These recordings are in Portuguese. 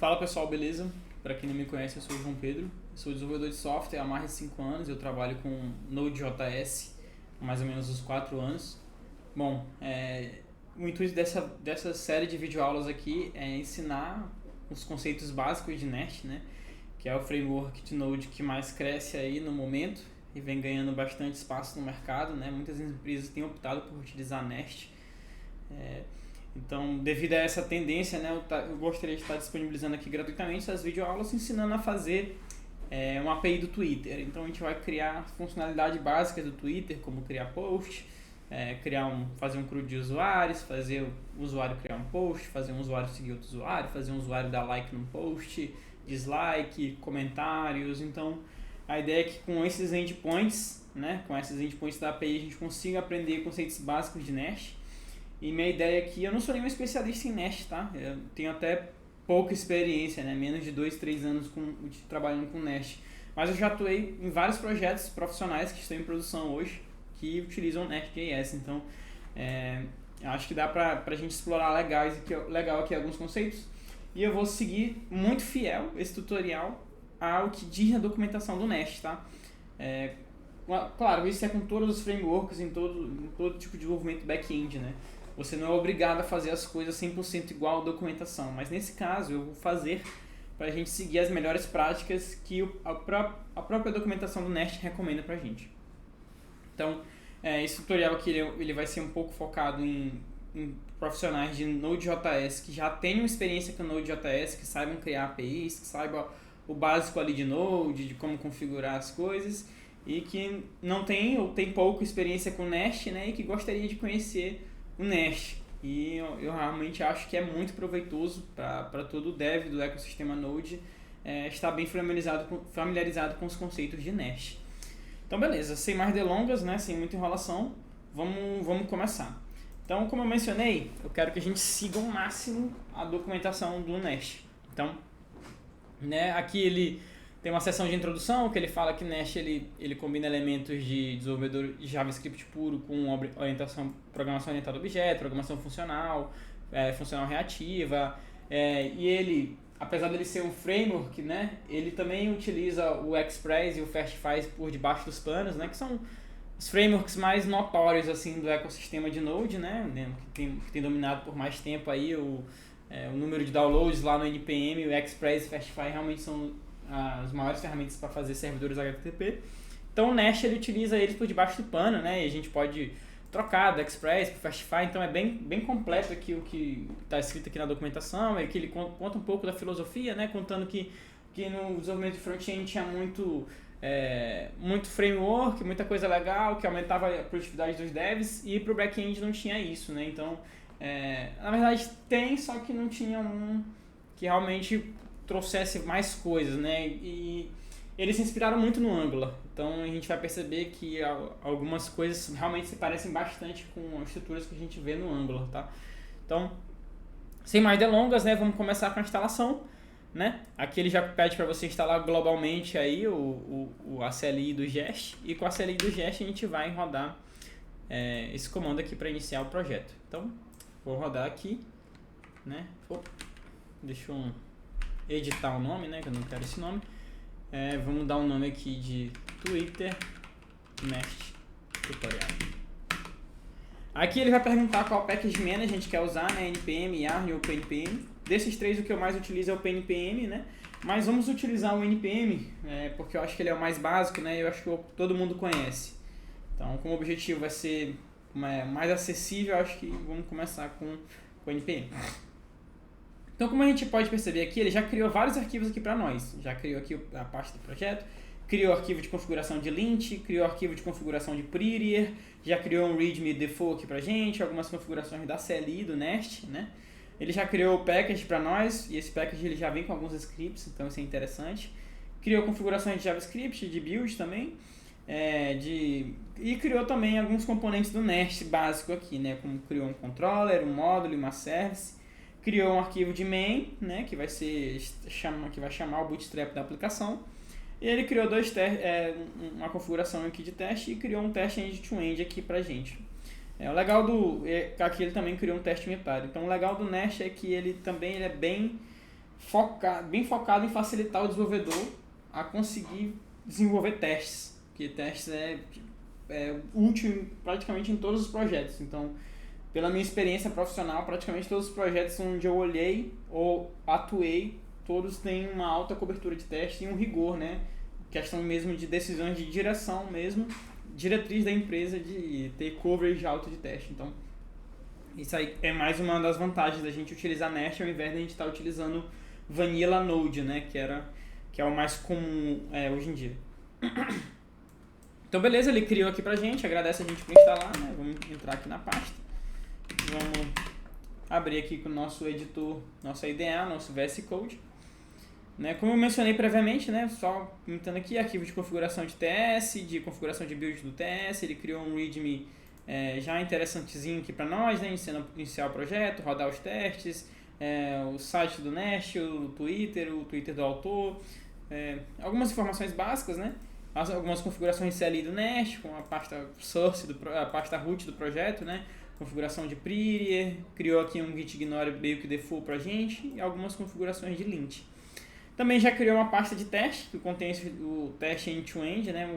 Fala pessoal, beleza? Para quem não me conhece, eu sou o João Pedro, sou desenvolvedor de software há mais de 5 anos, eu trabalho com Node.js há mais ou menos uns 4 anos. Bom, o intuito dessa série de videoaulas aqui é ensinar os conceitos básicos de Nest, né? Que é o framework de Node que mais cresce aí no momento e vem ganhando bastante espaço no mercado, né? Muitas empresas têm optado por utilizar Nest. Então, devido a essa tendência, né, eu gostaria de estar disponibilizando aqui gratuitamente essas videoaulas ensinando a fazer uma API do Twitter. Então, a gente vai criar funcionalidades básicas do Twitter, como criar post, fazer um CRUD de usuários, fazer o usuário criar um post, fazer um usuário seguir outro usuário, fazer um usuário dar like num post, dislike, comentários. Então, a ideia é que com esses endpoints, né, com esses endpoints da API, a gente consiga aprender conceitos básicos de Nest. E minha ideia aqui, eu não sou nenhum especialista em Nest, tá? Eu tenho até pouca experiência, né? Menos de 2, 3 anos trabalhando com Nest. Mas eu já atuei em vários projetos profissionais que estão em produção hoje, que utilizam Nest.js. Então, acho que dá pra gente explorar legal aqui alguns conceitos. E eu vou seguir muito fiel esse tutorial ao que diz na documentação do Nest, tá? Claro, isso é com todos os frameworks em todo tipo de desenvolvimento back-end, né? Você não é obrigado a fazer as coisas 100% igual à documentação, mas nesse caso eu vou fazer para a gente seguir as melhores práticas que a própria documentação do Nest recomenda para a gente. Então, esse tutorial aqui ele vai ser um pouco focado em profissionais de Node.js que já tenham experiência com Node.js, que saibam criar APIs, que saibam o básico ali de Node, de como configurar as coisas, e que não tem ou tem pouca experiência com Nest, né, e que gostaria de conhecer o Nest. E eu realmente acho que é muito proveitoso para todo o dev do ecossistema Node estar bem familiarizado com os conceitos de Nest. Então beleza, sem mais delongas, né, sem muita enrolação, vamos começar. Então, como eu mencionei, eu quero que a gente siga ao máximo a documentação do Nest. Então, né, aqui ele tem uma seção de introdução que ele fala que Nest ele combina elementos de desenvolvedor de JavaScript puro com programação orientada a objeto, programação funcional, funcional reativa, e ele, apesar dele ser um framework, né, ele também utiliza o Express e o Fastify por debaixo dos panos, né, que são os frameworks mais notórios assim do ecossistema de Node, né, que tem dominado por mais tempo aí o número de downloads lá no NPM. O Express e o Fastify realmente são as maiores ferramentas para fazer servidores HTTP. Então o Nest ele utiliza eles por debaixo do pano, né? E a gente pode trocar do Express para o Fastify. Então é bem completo aqui o que está escrito aqui na documentação. Que ele conta um pouco da filosofia, né? Contando que no desenvolvimento de front-end tinha muito framework, muita coisa legal que aumentava a produtividade dos devs, e para o back-end não tinha isso, né? Então, na verdade tem, só que não tinha um que realmente trouxesse mais coisas, né? E eles se inspiraram muito no Angular. Então a gente vai perceber que algumas coisas realmente se parecem bastante com as estruturas que a gente vê no Angular, tá? Então, sem mais delongas, né? Vamos começar com a instalação, né? Aqui ele já pede para você instalar globalmente aí o ACLI do Jest, e com o ACLI do Jest a gente vai rodar esse comando aqui para iniciar o projeto. Então, vou rodar aqui, né? Deixa eu editar o nome, né, que eu não quero esse nome. Vamos dar um nome aqui de Twitter Nest Tutorial. Aqui ele vai perguntar qual package manager a gente quer usar, né, npm, yarn ou pnpm. Desses três, o que eu mais utilizo é o pnpm, né, mas vamos utilizar o npm, porque eu acho que ele é o mais básico, né, eu acho que todo mundo conhece. Então, como objetivo vai ser mais acessível, eu acho que vamos começar com o npm. Então, como a gente pode perceber aqui, ele já criou vários arquivos aqui para nós. Já criou aqui a parte do projeto, criou arquivo de configuração de lint, criou arquivo de configuração de prettier, já criou um readme default aqui pra gente, algumas configurações da CLI do Nest, né? Ele já criou o package para nós, e esse package ele já vem com alguns scripts, então isso é interessante. Criou configurações de JavaScript, de build também, e criou também alguns componentes do Nest básico aqui, né? Como criou um controller, um módulo e uma service. Criou um arquivo de main, né, que vai chamar o bootstrap da aplicação. E ele criou uma configuração aqui de teste, e criou um teste end-to-end aqui pra gente. O legal aqui ele também criou um teste unitário. Então o legal do Nest é que ele é bem bem focado em facilitar o desenvolvedor a conseguir desenvolver testes, porque testes é útil praticamente em todos os projetos. Então, pela minha experiência profissional, praticamente todos os projetos onde eu olhei ou atuei, todos têm uma alta cobertura de teste e um rigor, né? Questão mesmo de decisões de direção mesmo, diretriz da empresa de ter coverage alto de teste. Então, isso aí é mais uma das vantagens da gente utilizar Nest ao invés de a gente estar utilizando Vanilla Node, né? Que é o mais comum hoje em dia. Então, beleza, ele criou aqui pra gente, agradece a gente por instalar, né? Vamos entrar aqui na pasta. Vamos abrir aqui com o nosso editor, nosso IDE, nosso VS Code. Né? Como eu mencionei previamente, né? Só comentando aqui, arquivo de configuração de TS, de configuração de build do TS, ele criou um README já interessantezinho aqui para nós, né? Iniciar o projeto, rodar os testes, o site do Nest, o Twitter do autor, algumas informações básicas, né? Algumas configurações de CLI do Nest, com a pasta source, a pasta root do projeto, né? Configuração de prettier, criou aqui um git ignore meio que default pra gente e algumas configurações de lint. Também já criou uma pasta de teste, que contém o teste end-to-end, né?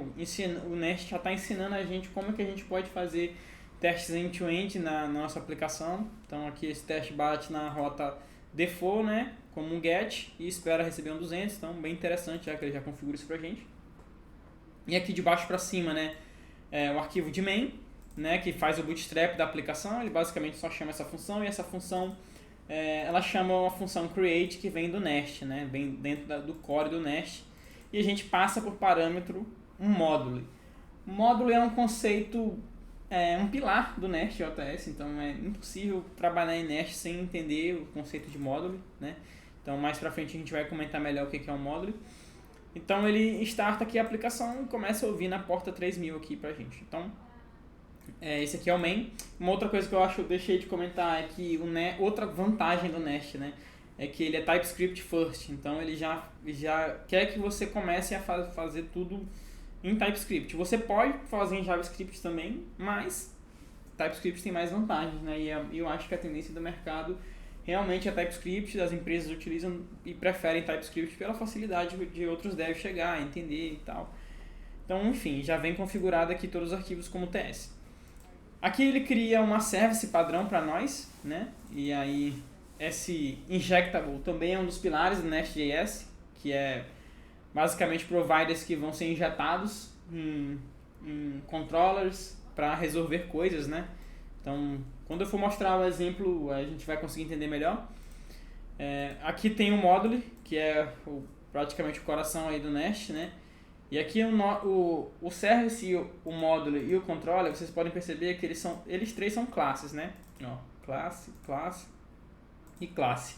O Nest já está ensinando a gente como é que a gente pode fazer testes end-to-end na nossa aplicação. Então aqui esse teste bate na rota default, né? Como um get e espera receber um 200, então bem interessante já que ele já configura isso pra gente. E aqui de baixo para cima, né? O arquivo de main, né? Que faz o bootstrap da aplicação, ele basicamente só chama essa função e essa função ela chama uma função create que vem do Nest, né? Vem dentro do core do Nest e a gente passa por parâmetro um módulo. O módulo é um conceito, um pilar do Nest JS, então é impossível trabalhar em Nest sem entender o conceito de módulo, né? Então mais pra frente a gente vai comentar melhor o que é um módulo. Então ele starta aqui a aplicação e começa a ouvir na porta 3000 aqui pra gente. Então esse aqui é o main. Uma outra coisa que eu deixei de comentar é que outra vantagem do Nest, né, é que ele é TypeScript first. Então ele já quer que você comece a fazer tudo em TypeScript. Você pode fazer em JavaScript também, mas TypeScript tem mais vantagens, né? E eu acho que a tendência do mercado realmente é TypeScript. As empresas utilizam e preferem TypeScript pela facilidade de outros devs chegar, entender e tal. Então, enfim, já vem configurado aqui todos os arquivos como TS. Aqui ele cria uma service padrão para nós, né? E aí esse injectable também é um dos pilares do Nest.js, que é basicamente providers que vão ser injetados em controllers para resolver coisas, né? Então, quando eu for mostrar o exemplo, a gente vai conseguir entender melhor. Aqui tem o módulo, que é praticamente o coração aí do Nest, né? E aqui o service, o módulo e o controller, vocês podem perceber que eles três são classes, né? Ó, classe e classe.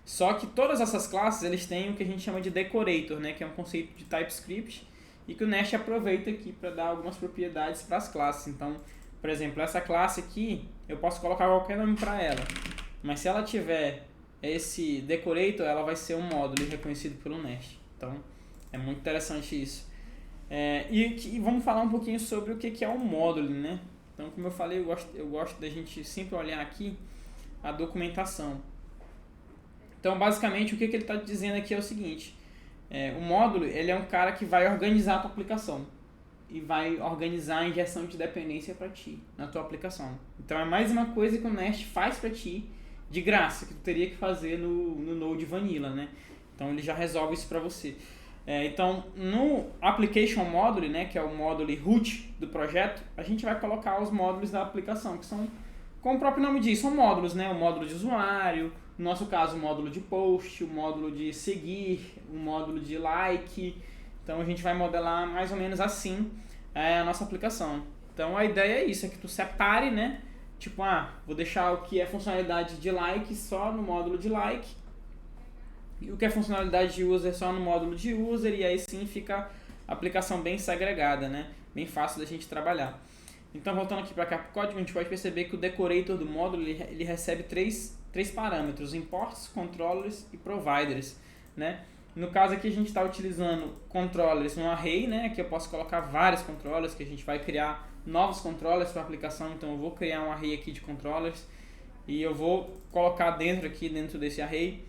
Só que todas essas classes, eles têm o que a gente chama de decorator, né? Que é um conceito de TypeScript e que o Nest aproveita aqui para dar algumas propriedades para as classes. Então, por exemplo, essa classe aqui, eu posso colocar qualquer nome para ela. Mas se ela tiver esse decorator, ela vai ser um módulo reconhecido pelo Nest. Então, é muito interessante isso. E vamos falar um pouquinho sobre o que é um módulo, né? Então, como eu falei, eu gosto da gente sempre olhar aqui a documentação. Então, basicamente, o que ele está dizendo aqui é o seguinte. O módulo, ele é um cara que vai organizar a tua aplicação e vai organizar a injeção de dependência para ti, na tua aplicação. Então, é mais uma coisa que o Nest faz para ti, de graça, que tu teria que fazer no Node Vanilla, né? Então, ele já resolve isso para você. Então, no Application Module, né, que é o módulo root do projeto, a gente vai colocar os módulos da aplicação, que são, como o próprio nome diz, são módulos, né? O módulo de usuário, no nosso caso, o módulo de post, o módulo de seguir, o módulo de like. Então, a gente vai modelar mais ou menos assim a nossa aplicação. Então, a ideia é isso, é que tu separe, né? Tipo, vou deixar o que é funcionalidade de like só no módulo de like, e o que é funcionalidade de user só no módulo de user, e aí sim fica a aplicação bem segregada, né? Bem fácil da gente trabalhar. Então, voltando aqui para cá para o código, a gente pode perceber que o decorator do módulo ele recebe três parâmetros: imports, controllers e providers, né? No caso aqui a gente está utilizando controllers no array, né? Aqui eu posso colocar vários controllers, que a gente vai criar novos controllers para a aplicação. Então eu vou criar um array aqui de controllers e eu vou colocar dentro desse array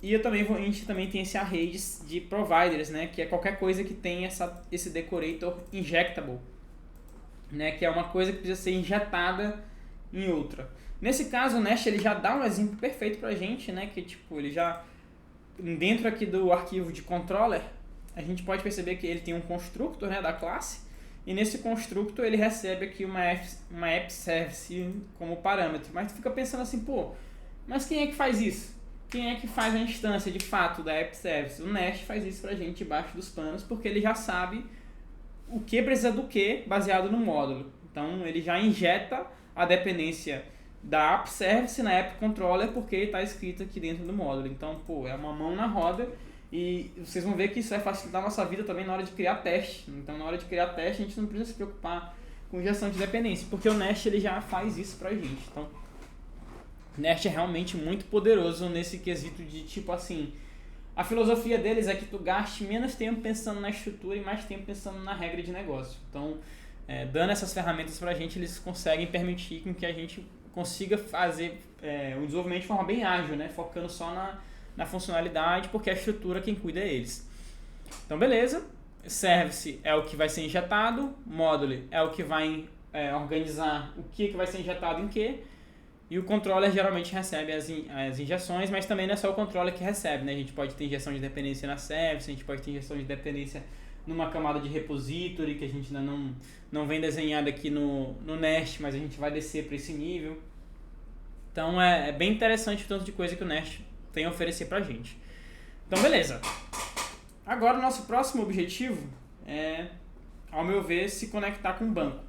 E a gente também tem esse array de providers, né? Que é qualquer coisa que tem esse decorator injectable, né? Que é uma coisa que precisa ser injetada em outra. Nesse caso, o Nest ele já dá um exemplo perfeito pra gente, né? Que tipo, ele já dentro aqui do arquivo de controller, a gente pode perceber que ele tem um constructor, né, da classe, e nesse constructor ele recebe aqui uma app service como parâmetro. Mas tu fica pensando assim, pô, mas quem é que faz isso? Quem é que faz a instância de fato da app service? O Nest faz isso pra gente debaixo dos panos, porque ele já sabe o que precisa do que baseado no módulo. Então ele já injeta a dependência da app service na app controller porque está escrito aqui dentro do módulo. Então, pô, é uma mão na roda e vocês vão ver que isso vai facilitar a nossa vida também na hora de criar teste. Então, na hora de criar teste, a gente não precisa se preocupar com injeção de dependência, porque o Nest ele já faz isso pra gente. Então, o Nest é realmente muito poderoso nesse quesito de tipo assim, a filosofia deles é que tu gaste menos tempo pensando na estrutura e mais tempo pensando na regra de negócio. Então, dando essas ferramentas pra gente, eles conseguem permitir com que a gente consiga fazer o desenvolvimento de forma bem ágil, né? Focando só na funcionalidade, porque a estrutura quem cuida é eles. Então, beleza. Service é o que vai ser injetado, Module é o que vai organizar o que vai ser injetado em que, e o controller geralmente recebe as injeções, mas também não é só o controller que recebe, né? A gente pode ter injeção de dependência na service, a gente pode ter injeção de dependência numa camada de repository que a gente ainda não vem desenhado aqui no Nest, mas a gente vai descer para esse nível. Então é bem interessante o tanto de coisa que o Nest tem a oferecer pra gente. Então beleza. Agora o nosso próximo objetivo é, ao meu ver, se conectar com o banco.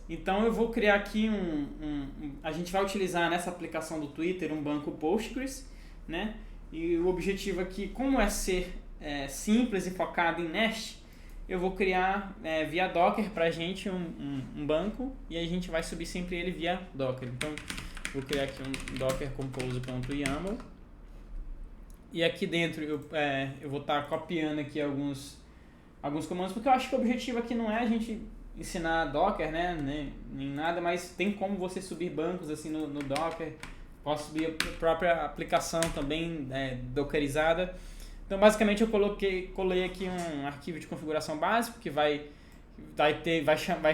Então eu vou criar aqui a gente vai utilizar nessa aplicação do Twitter um banco Postgres, né? E o objetivo aqui, como é ser simples e focado em Nest, eu vou criar via Docker pra gente um banco e a gente vai subir sempre ele via Docker. Então vou criar aqui um docker compose.yaml e aqui dentro eu vou estar copiando aqui alguns comandos, porque eu acho que o objetivo aqui não é a gente ensinar Docker, né, nem nada, mas tem como você subir bancos assim no Docker. Posso subir a própria aplicação também dockerizada. Então basicamente eu colei aqui um arquivo de configuração básico que vai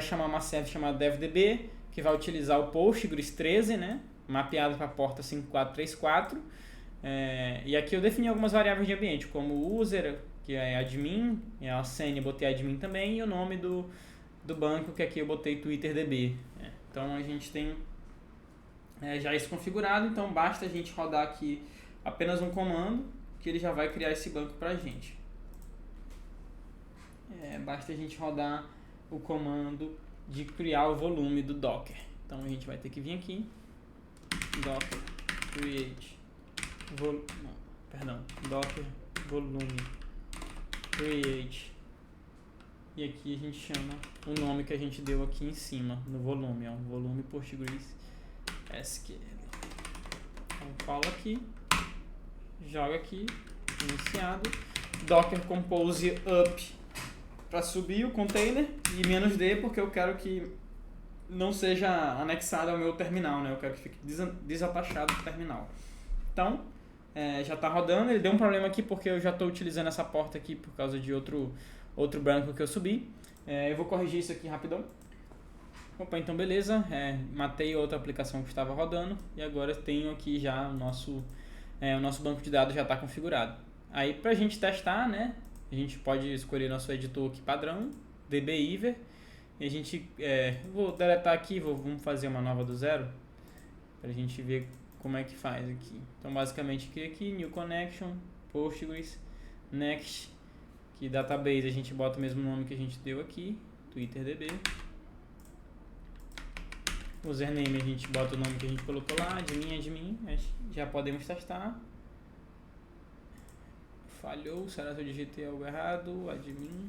chamar uma service chamada devdb, que vai utilizar o Postgres 13, né, mapeado para a porta 5434. E aqui eu defini algumas variáveis de ambiente, como user, que é admin, e a senha eu botei admin também, e o nome do banco, que aqui eu botei TwitterDB. Então a gente tem já isso configurado, então basta a gente rodar aqui apenas um comando, que ele já vai criar esse banco pra gente. Basta a gente rodar o comando de criar o volume do Docker. Então a gente vai ter que vir aqui, Docker create Docker volume create, e aqui a gente chama o nome que a gente deu aqui em cima no volume, volume Postgres SQL. Então fala aqui, joga aqui, iniciado, Docker compose up para subir o container e -d porque eu quero que não seja anexado ao meu terminal, né? Eu quero que fique desatachado do terminal. Então já está rodando. Ele deu um problema aqui porque eu já estou utilizando essa porta aqui por causa de outro branco que eu subi. Eu vou corrigir isso aqui rapidão. Opa, então beleza, matei outra aplicação que estava rodando e agora tenho aqui já o nosso banco de dados já está configurado. Aí para a gente testar, né, a gente pode escolher nosso editor aqui padrão, dbiver, e a gente, vou deletar aqui, vamos fazer uma nova do zero, para a gente ver como é que faz aqui. Então basicamente cria aqui, new connection, Postgres, next, que database a gente bota o mesmo nome que a gente deu aqui, TwitterDB. Username a gente bota o nome que a gente colocou lá, admin, já podemos testar. Falhou, será que eu digitei algo errado? Admin.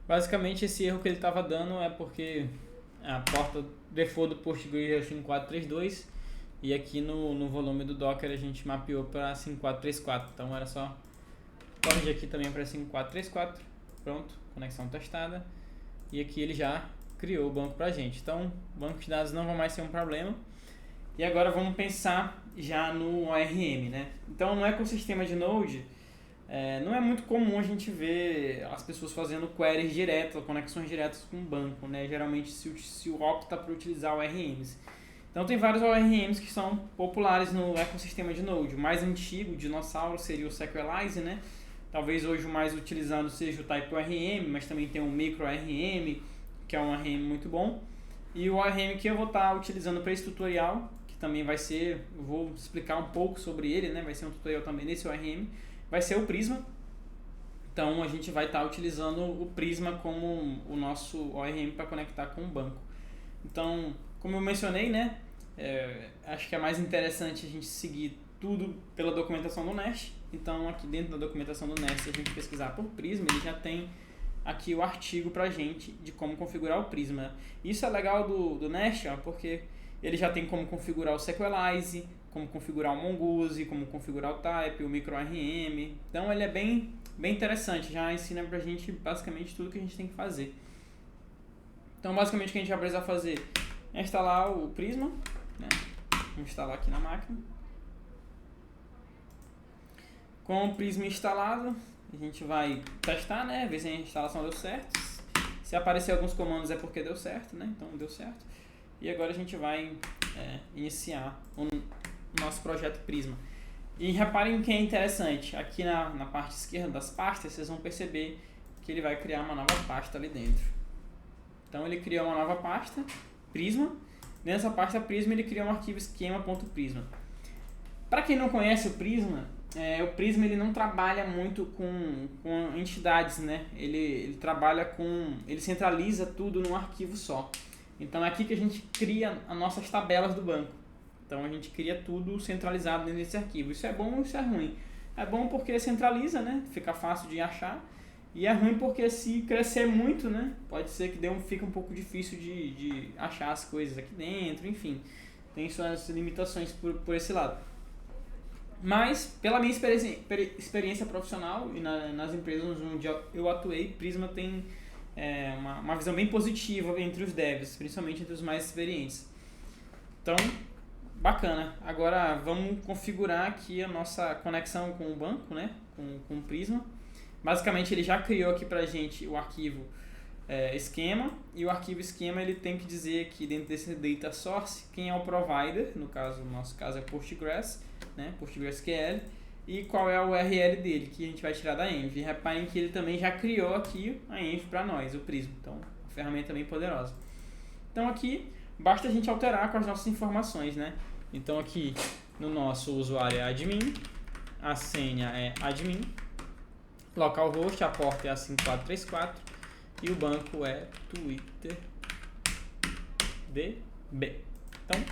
Basicamente esse erro que ele estava dando é porque a porta default do Postgres é 5432 E aqui no volume do Docker a gente mapeou para 5434. Então era só corrigir aqui também para 5434. Pronto, conexão testada. E aqui ele já criou o banco para a gente. Então, banco de dados não vai mais ser um problema. E agora vamos pensar já no ORM, né? Então, no ecossistema de Node, não é muito comum a gente ver as pessoas fazendo queries diretas, conexões diretas com o banco, né? Geralmente se opta por utilizar ORMs. Então, tem vários ORMs que são populares no ecossistema de Node. O mais antigo, o dinossauro, seria o Sequelize, né? Talvez hoje o mais utilizado seja o Type ORM, mas também tem o Micro ORM, que é um ORM muito bom. E o ORM que eu vou estar utilizando para esse tutorial, que também vai ser, eu vou explicar um pouco sobre ele, né? Vai ser um tutorial também nesse ORM, vai ser o Prisma. Então a gente vai estar utilizando o Prisma como o nosso ORM para conectar com o banco. Então, como eu mencionei, né? Acho que é mais interessante a gente seguir tudo pela documentação do Nest. Então aqui dentro da documentação do Nest, se a gente pesquisar por Prisma, ele já tem aqui o artigo pra gente de como configurar o Prisma. Isso é legal do Nest, ó, porque ele já tem como configurar o Sequelize, como configurar o Mongoose, como configurar o Type, o MicroRM. Então ele é bem interessante, já ensina pra gente basicamente tudo que a gente tem que fazer. Então basicamente o que a gente vai precisar fazer é instalar o Prisma, né? Vamos instalar aqui na máquina. Com o Prisma instalado, a gente vai testar, né? Ver se a instalação deu certo. Se aparecer alguns comandos é porque deu certo, né? Então deu certo. E agora a gente vai iniciar o nosso projeto Prisma. E reparem que é interessante. Aqui na parte esquerda das pastas, vocês vão perceber que ele vai criar uma nova pasta ali dentro. Então ele criou uma nova pasta, Prisma. Nessa pasta Prisma ele criou um arquivo esquema.prisma. Para quem não conhece o Prisma Prisma ele não trabalha muito com entidades, né? Ele trabalha ele centraliza tudo num arquivo só. Então é aqui que a gente cria as nossas tabelas do banco. Então a gente cria tudo centralizado dentro desse arquivo. Isso é bom ou isso é ruim? É bom porque centraliza, né? Fica fácil de achar. E é ruim porque se crescer muito, né? Pode ser que fique um pouco difícil de achar as coisas aqui dentro, enfim. Tem suas limitações por esse lado. Mas, pela minha experiência profissional e nas empresas onde eu atuei, Prisma tem uma visão bem positiva entre os devs, principalmente entre os mais experientes. Então, bacana. Agora, vamos configurar aqui a nossa conexão com o banco, né? Com o Prisma. Basicamente, ele já criou aqui pra gente o arquivo esquema, e o arquivo esquema ele tem que dizer aqui dentro desse data source quem é o provider, no nosso caso é Postgres, né, PostgreSQL, e qual é o URL dele, que a gente vai tirar da Env. E reparem que ele também já criou aqui a Env para nós, o Prisma, então uma ferramenta bem poderosa. Então aqui basta a gente alterar com as nossas informações, né? Então aqui no nosso usuário é admin, a senha é admin, localhost, a porta é a 5434 e o banco é TwitterDB. Então,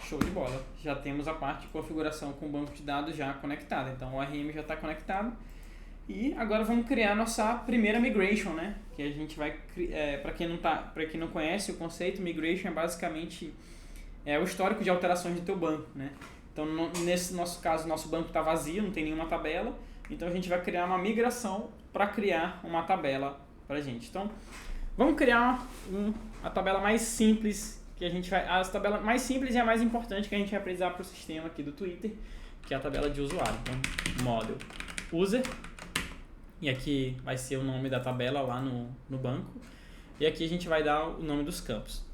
show de bola. Já temos a parte de configuração com o banco de dados já conectada. Então, o ORM já está conectado. E agora vamos criar a nossa primeira migration, né? Que a gente vai... para quem não conhece o conceito, migration é basicamente o histórico de alterações do teu banco, né? Então, nesse nosso caso, nosso banco está vazio, não tem nenhuma tabela. Então, a gente vai criar uma migração para criar uma tabela para a gente. Então, vamos criar a tabela mais simples que a gente vai... A tabela mais simples e a mais importante que a gente vai precisar para o sistema aqui do Twitter, que é a tabela de usuário. Então, model user. E aqui vai ser o nome da tabela lá no banco. E aqui a gente vai dar o nome dos campos.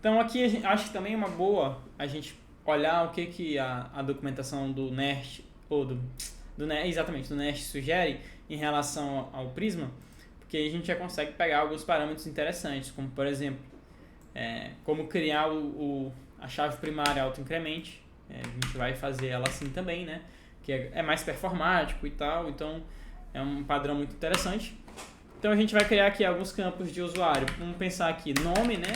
Então, aqui acho que também é uma boa a gente olhar o que a documentação do Nest, ou do Nest sugere em relação ao Prisma, porque aí a gente já consegue pegar alguns parâmetros interessantes, como por exemplo, como criar a chave primária autoincremente. A gente vai fazer ela assim também, né? Que é mais performático e tal, então é um padrão muito interessante. Então a gente vai criar aqui alguns campos de usuário. Vamos pensar aqui, nome, né?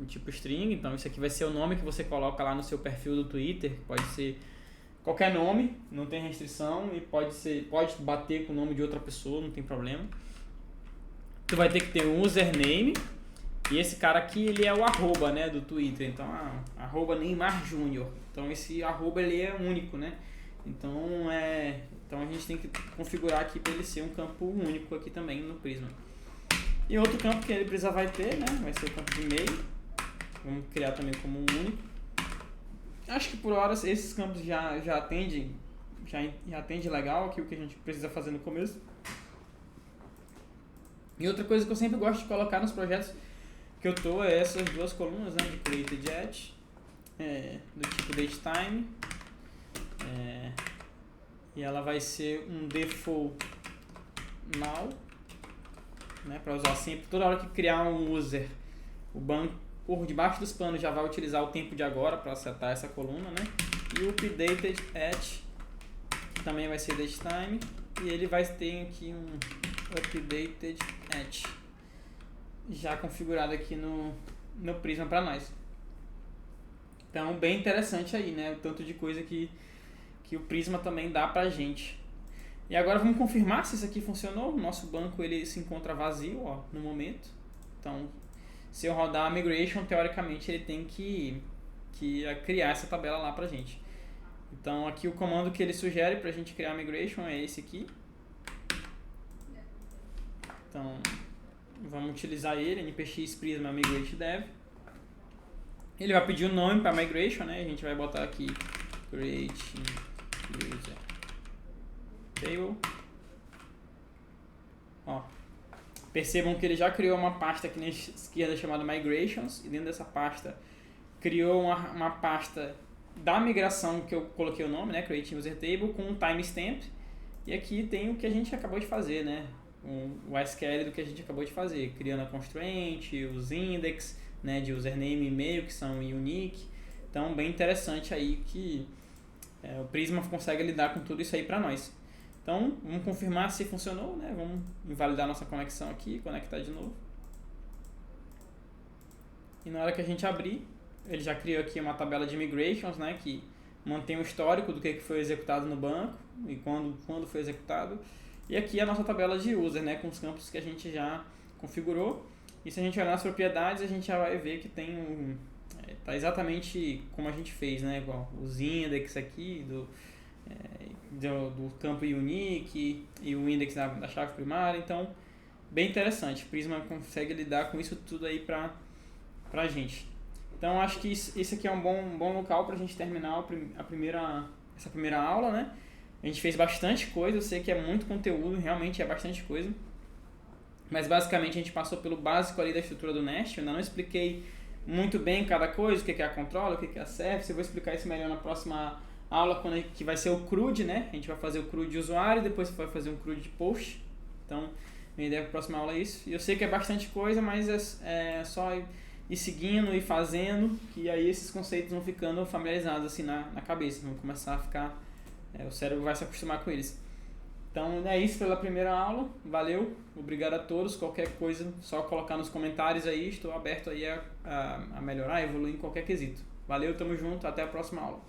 Tipo string, então isso aqui vai ser o nome que você coloca lá no seu perfil do Twitter, pode ser qualquer nome, não tem restrição, e pode bater com o nome de outra pessoa, não tem problema. Tu vai ter que ter um username E esse cara aqui, ele é o arroba, né, do Twitter. Então, arroba Neymar Júnior. Então, esse arroba, ele é único, né? Então, então a gente tem que configurar aqui para ele ser um campo único aqui também no Prisma. E outro campo que ele vai ter, né, vai ser o campo de e-mail. Vamos criar também como um único. Acho que por hora esses campos já atendem legal aqui o que a gente precisa fazer no começo. E outra coisa que eu sempre gosto de colocar nos projetos que eu tô é essas duas colunas, né, de created at, do tipo datetime, e ela vai ser um default now, né, para usar sempre. Toda hora que criar um user, o banco por debaixo dos panos já vai utilizar o tempo de agora para setar essa coluna, né? E o updated at também vai ser datetime, e ele vai ter aqui um updated at já configurado aqui no Prisma para nós. Então, bem interessante aí, né? O tanto de coisa que o Prisma também dá pra gente. E agora vamos confirmar se isso aqui funcionou. O nosso banco ele se encontra vazio, ó, no momento. Então, se eu rodar a migration, teoricamente ele tem que criar essa tabela lá pra gente. Então, aqui o comando que ele sugere pra gente criar a migration é esse aqui. Então, vamos utilizar ele, npx prisma migrate dev. Ele vai pedir o nome para migration, né? A gente vai botar aqui create user table. Ó, percebam que ele já criou uma pasta aqui na esquerda chamada migrations, e dentro dessa pasta criou uma pasta da migração que eu coloquei o nome, né? Create user table, com um timestamp. E aqui tem o que a gente acabou de fazer, né? O SQL do que a gente acabou de fazer, criando a constraint, os index, né, de username e e-mail que são unique. Então, bem interessante aí que o Prisma consegue lidar com tudo isso aí para nós. Então, vamos confirmar se funcionou, né? Vamos invalidar nossa conexão aqui, conectar de novo. E na hora que a gente abrir, ele já criou aqui uma tabela de migrations, né, que mantém o histórico do que foi executado no banco e quando foi executado. E aqui a nossa tabela de user, né, com os campos que a gente já configurou. E se a gente olhar nas propriedades, a gente já vai ver que tem tá exatamente como a gente fez, né, igual os index aqui do campo unique e o index da chave primária. Então, bem interessante. O Prisma consegue lidar com isso tudo aí pra gente. Então, acho que esse aqui é um bom local pra gente terminar essa primeira aula, né? A gente fez bastante coisa, eu sei que é muito conteúdo, realmente é bastante coisa. Mas basicamente a gente passou pelo básico ali da estrutura do Nest. Eu ainda não expliquei muito bem cada coisa, o que é a controller, o que é a service. Eu vou explicar isso melhor na próxima aula, que vai ser o CRUD, né? A gente vai fazer o CRUD de usuário e depois vai fazer um CRUD de post. Então, minha ideia para a próxima aula é isso. E eu sei que é bastante coisa, mas é só ir seguindo e fazendo, que aí esses conceitos vão ficando familiarizados assim na cabeça. Vão começar a ficar... o cérebro vai se acostumar com eles. Então é isso pela primeira aula. Valeu, obrigado a todos. Qualquer coisa, só colocar nos comentários aí. Estou aberto aí a melhorar, a evoluir em qualquer quesito. Valeu, tamo junto, até a próxima aula.